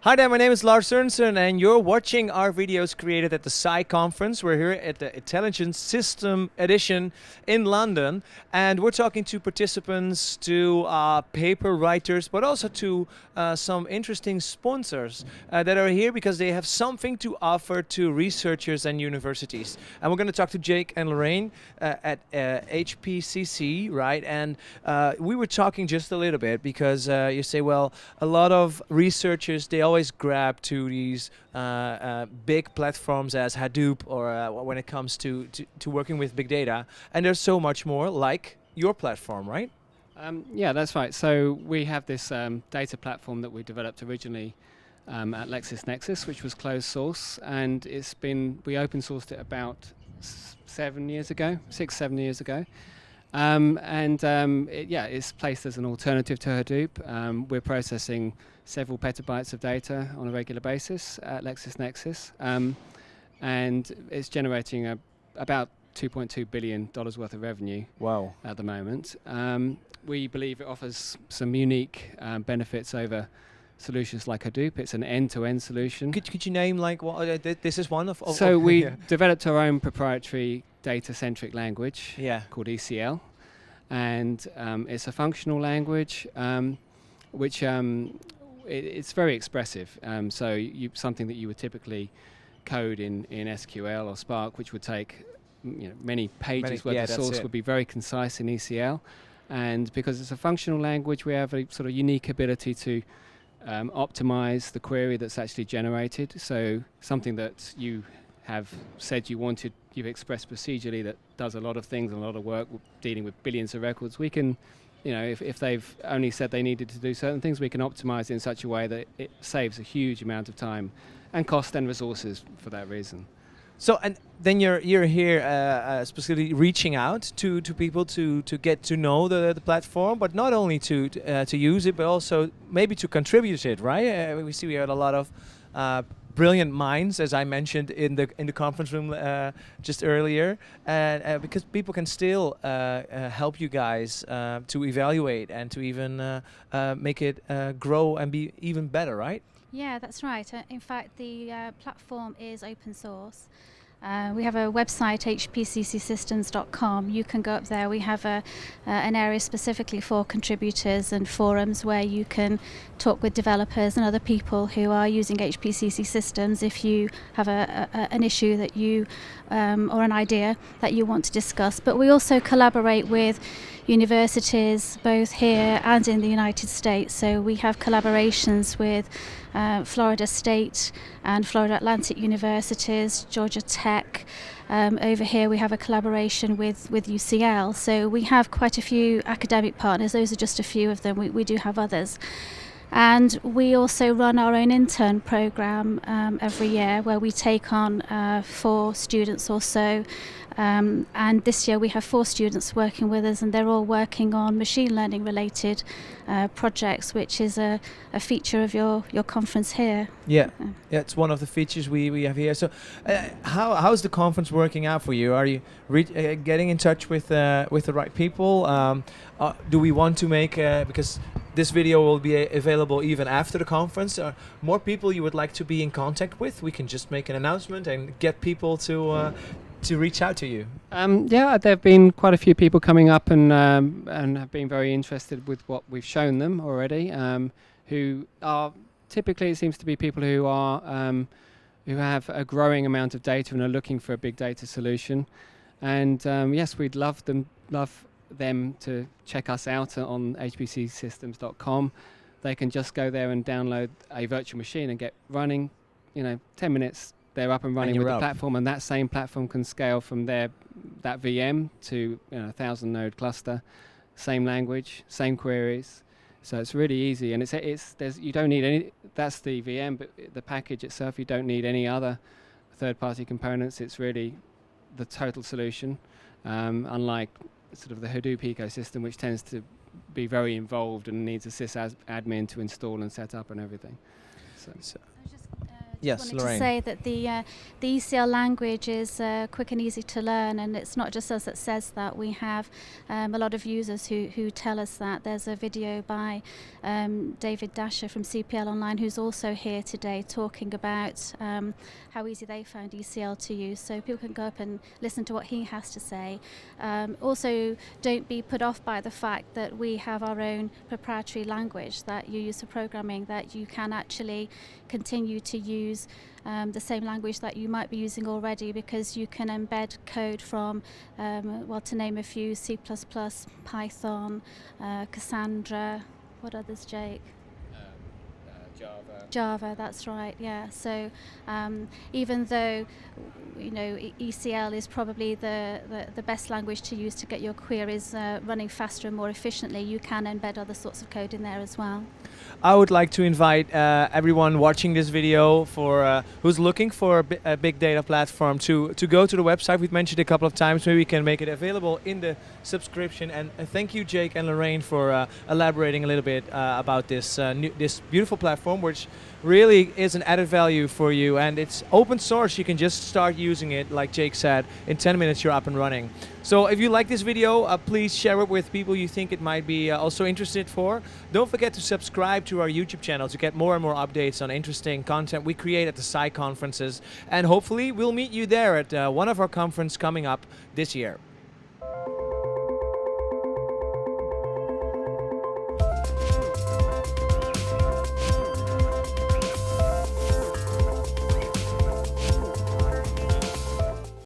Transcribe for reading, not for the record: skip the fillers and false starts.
Hi there, my name is Lars Sørensen, and you're watching our videos created at the SCI conference. We're here at the Intelligent System Edition in London, and we're talking to participants, to paper writers, but also to some interesting sponsors that are here because they have something to offer to researchers and universities. And we're going to talk to Jake and Lorraine at HPCC, right? And we were talking just a little bit because you say, well, a lot of researchers, they always grab to these big platforms as Hadoop or when it comes to working with big data. And there's so much more like your platform, right? Yeah, that's right. So we have this data platform that we developed originally at LexisNexis, which was closed source, and we open sourced it about 7 years ago, 6-7 years ago. It's placed as an alternative to Hadoop. We're processing several petabytes of data on a regular basis at LexisNexis, and it's generating about $2.2 billion worth of revenue. Wow. At the moment. We believe it offers some unique benefits over solutions like Hadoop. It's an end-to-end solution. Could you name like what this is one of? So we developed our own proprietary data-centric language called ECL, and it's a functional language which it's very expressive. So something that you would typically code in SQL or Spark, which would take many pages worth of source, would be very concise in ECL. And because it's a functional language, we have a sort of unique ability to optimize the query that's actually generated. So something that you have said you wanted, you've expressed procedurally that does a lot of things and a lot of work dealing with billions of records, we can, if they've only said they needed to do certain things, we can optimize in such a way that it saves a huge amount of time and cost and resources for that reason. So, and then you're here specifically reaching out to people to get to know the platform, but not only to use it, but also maybe to contribute it, right? We see we had a lot of brilliant minds, as I mentioned in the conference room just earlier, and because people can still help you guys to evaluate and to even make it grow and be even better, right? Yeah, that's right. In fact, the platform is open source. We have a website, HPCCsystems.com. You can go up there. We have an area specifically for contributors and forums where you can talk with developers and other people who are using HPCC systems if you have an issue that you or an idea that you want to discuss. But we also collaborate with universities both here and in the United States. So we have collaborations with Florida State and Florida Atlantic universities, Georgia Tech. Over here we have a collaboration with UCL. So we have quite a few academic partners. Those are just a few of them. We do have others. And we also run our own intern program every year where we take on 4 students or so. And this year we have 4 students working with us, and they're all working on machine learning related projects, which is a feature of your conference here. Yeah, it's one of the features we have here. So how's the conference working out for you? Are you getting in touch with the right people? Do we want to make, because this video will be available even after the conference, more people you would like to be in contact with? We can just make an announcement and get people to reach out to you. Yeah, there have been quite a few people coming up and have been very interested with what we've shown them already, who are typically, it seems to be people who are who have a growing amount of data and are looking for a big data solution. And yes, we'd love them to check us out on hpcsystems.com. They can just go there and download a virtual machine and get running. 10 minutes, they're up and running with the platform, and that same platform can scale from that VM to 1,000 node cluster, same language, same queries. So it's really easy, and you don't need any. That's the VM, but the package itself, you don't need any other third-party components. It's really the total solution, unlike sort of the Hadoop ecosystem, which tends to be very involved and needs a sysadmin to install and set up and everything. So. I was just Yes, wanted Lorraine. to say that the ECL language is quick and easy to learn, and it's not just us that says that. We have a lot of users who tell us that. There's a video by David Dasher from CPL Online, who's also here today, talking about how easy they found ECL to use. So people can go up and listen to what he has to say. Also, don't be put off by the fact that we have our own proprietary language that you use for programming, that you can actually continue to use the same language that you might be using already, because you can embed code from, well, to name a few, C++, Python, Cassandra, what others, Jake? Java, that's right, yeah. So even though, you know, ECL is probably the best language to use to get your queries running faster and more efficiently, you can embed other sorts of code in there as well. I would like to invite everyone watching this video for who's looking for a big data platform to go to the website. We've mentioned it a couple of times. Maybe we can make it available in the subscription. And thank you, Jake and Lorraine, for elaborating a little bit about this this beautiful platform, which really is an added value for you, and it's open source. You can just start using it, like Jake said. In 10 minutes you're up and running. So if you like this video, please share it with people you think it might be also interested for. Don't forget to subscribe to our YouTube channel to get more and more updates on interesting content we create at the SCI conferences, and hopefully we'll meet you there at one of our conferences coming up this year.